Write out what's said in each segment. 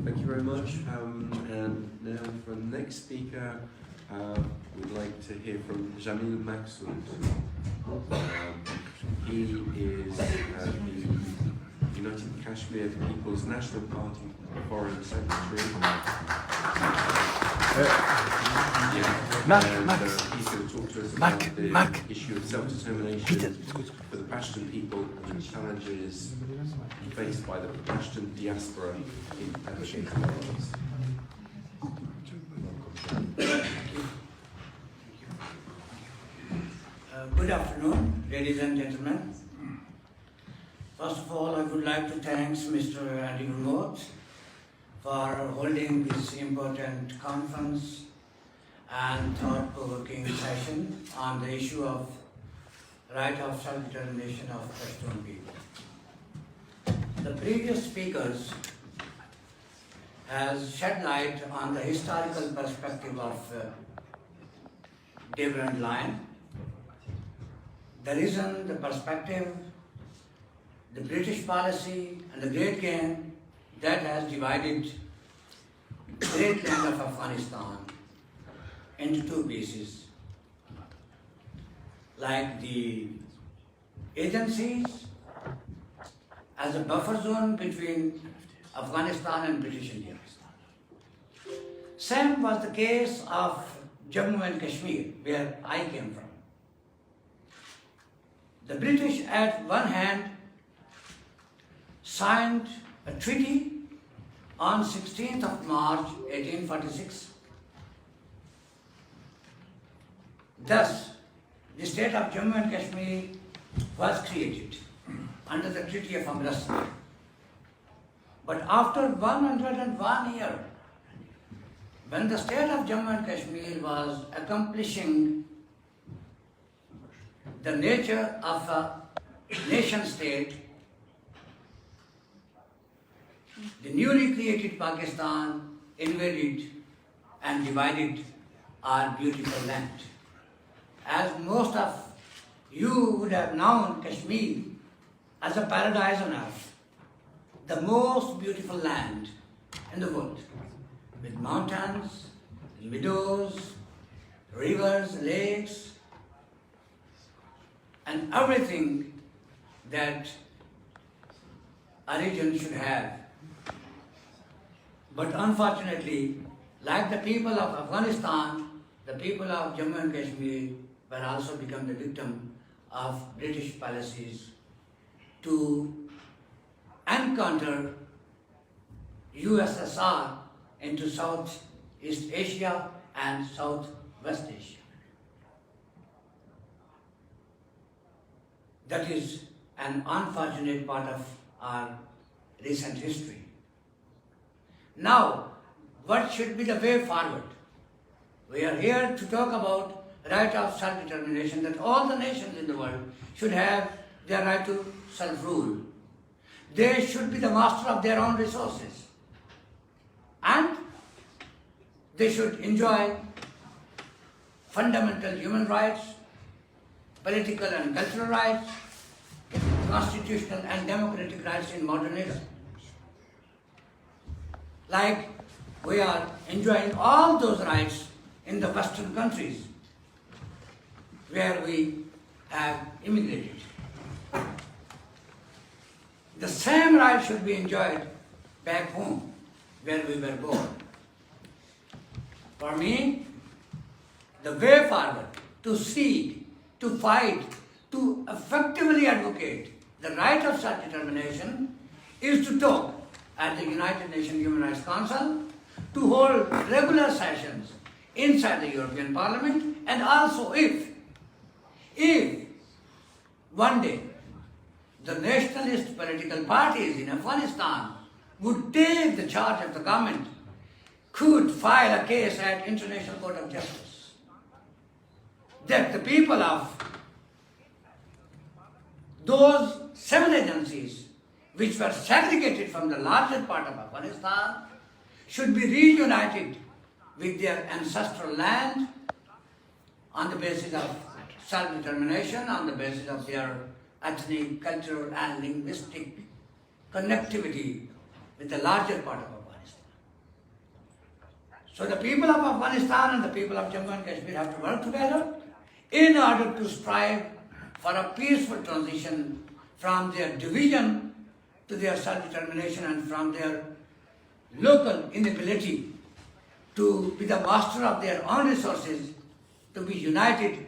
Thank you very much. And now for the next speaker, we'd like to hear from Jamil Maqsood. He is the United Kashmir People's National Party Foreign Secretary. He's going to talk to us about the issue of self-determination for the Pashtun people and the challenges faced by the Pashtun diaspora in Pakistan. Good afternoon, ladies and gentlemen. First of all, I would like to thank Mr. Durand for holding this important conference and thought-provoking session on the issue of right of self-determination of Pashtun people. The previous speakers has shed light on the historical perspective of DurandLine. The reason, the perspective, the British policy and the great game that has divided the great land of Afghanistan into two pieces, like the agencies as a buffer zone between Afghanistan and British India. Same was the case of Jammu and Kashmir, where I came from. The British at one hand signed a treaty on 16th of March 1846. Thus, the state of Jammu and Kashmir was created under the Treaty of Amritsar. But after 101 years, when the state of Jammu and Kashmir was accomplishing the nature of a nation state, the newly created Pakistan invaded and divided our beautiful land. As most of you would have known Kashmir as a paradise on earth, the most beautiful land in the world, with mountains, meadows, rivers, lakes, and everything that a region should have. But unfortunately, like the people of Afghanistan, the people of Jammu and Kashmir were also become the victim of British policies to encounter USSR into Southeast Asia and Southwest Asia. That is an unfortunate part of our recent history. Now, what should be the way forward? We are here to talk about right of self-determination, that all the nations in the world should have their right to self-rule. They should be the master of their own resources. And they should enjoy fundamental human rights, political and cultural rights, constitutional and democratic rights in modern era. Like we are enjoying all those rights in the Western countries where we have immigrated. The same rights should be enjoyed back home where we were born. For me, the way forward to seek, to fight, to effectively advocate the right of self-determination is to talk at the United Nations Human Rights Council, to hold regular sessions inside the European Parliament, and also if one day the nationalist political parties in Afghanistan would take the charge of the government, could file a case at International Court of Justice, that the people of those 7 agencies which were segregated from the larger part of Afghanistan should be reunited with their ancestral land on the basis of self-determination, on the basis of their ethnic, cultural and linguistic connectivity with the larger part of Afghanistan. So the people of Afghanistan and the people of Jammu and Kashmir have to work together in order to strive for a peaceful transition from their division to their self-determination and from their local inability to be the master of their own resources, to be united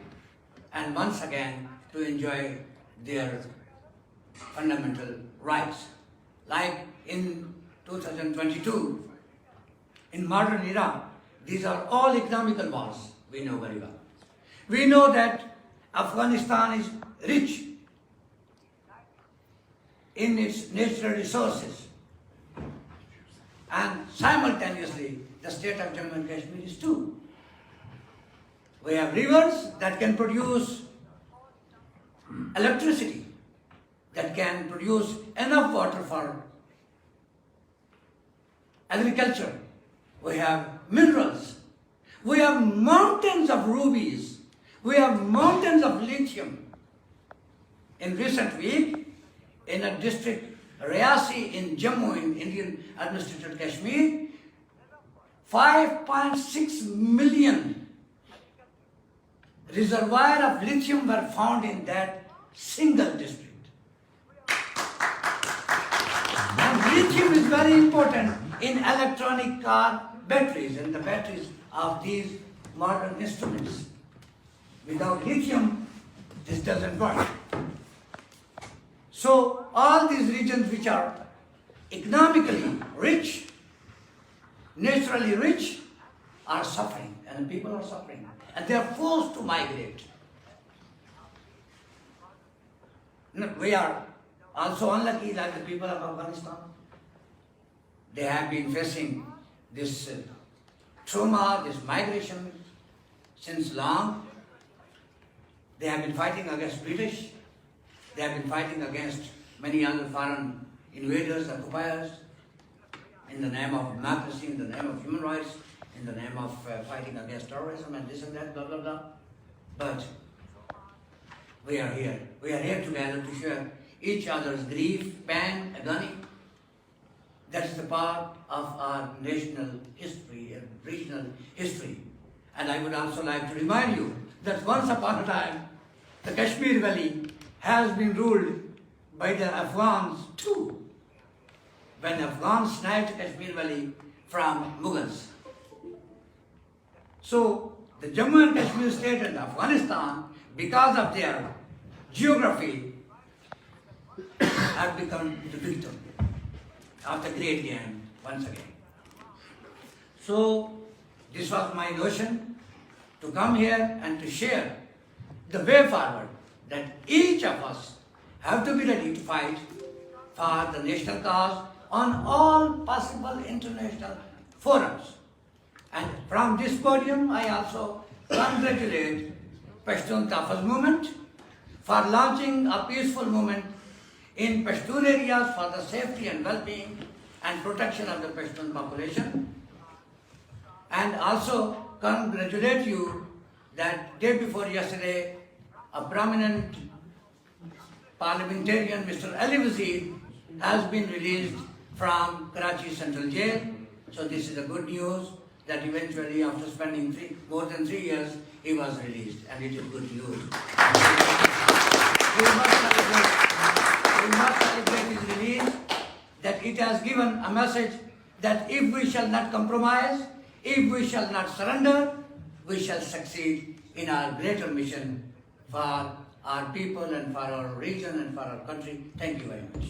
and once again to enjoy their fundamental rights. Like in 2022, in modern era, these are all economical wars, we know very well. We know that Afghanistan is rich in its natural resources, and simultaneously the state of Jammu and Kashmir is too. We have rivers that can produce electricity, that can produce enough water for agriculture. We have minerals. We have mountains of rubies. We have mountains of lithium. In recent week, in a district, Riyasi in Jammu, in Indian administrated Kashmir, 5.6 million reservoir of lithium were found in that single district. And lithium is very important in electronic car batteries and the batteries of these modern instruments. Without lithium, this doesn't work. So all these regions which are economically rich, naturally rich, are suffering, and people are suffering, and they are forced to migrate. We are also unlucky like the people of Afghanistan. They have been facing this trauma, this migration since long. They have been fighting against British. They have been fighting against many other foreign invaders, occupiers, in the name of democracy, in the name of human rights, in the name of fighting against terrorism and this and that, blah, blah, blah. But we are here. We are here together to share each other's grief, pain, agony. That is the part of our national history and regional history. And I would also like to remind you that once upon a time, the Kashmir Valley has been ruled by the Afghans too, when the Afghans snatched Kashmir Valley from Mughals. So the Jammu and Kashmir state and Afghanistan, because of their geography, have become the victim of the great game once again. So this was my notion to come here and to share the way forward, that each of us have to be ready to fight for the national cause on all possible international forums. And from this podium, I also congratulate Pashtuns People's movement for launching a peaceful movement in Pashtun areas for the safety and well-being and protection of the Pashtun population. And also congratulate you that day before yesterday, a prominent parliamentarian, Mr. Ali Wazir, has been released from Karachi Central Jail. So this is a good news that eventually, after spending more than 3 years, he was released, and it is good news. We must celebrate his release, that it has given a message that if we shall not compromise, if we shall not surrender, we shall succeed in our greater mission for our people and for our region and for our country. Thank you very much.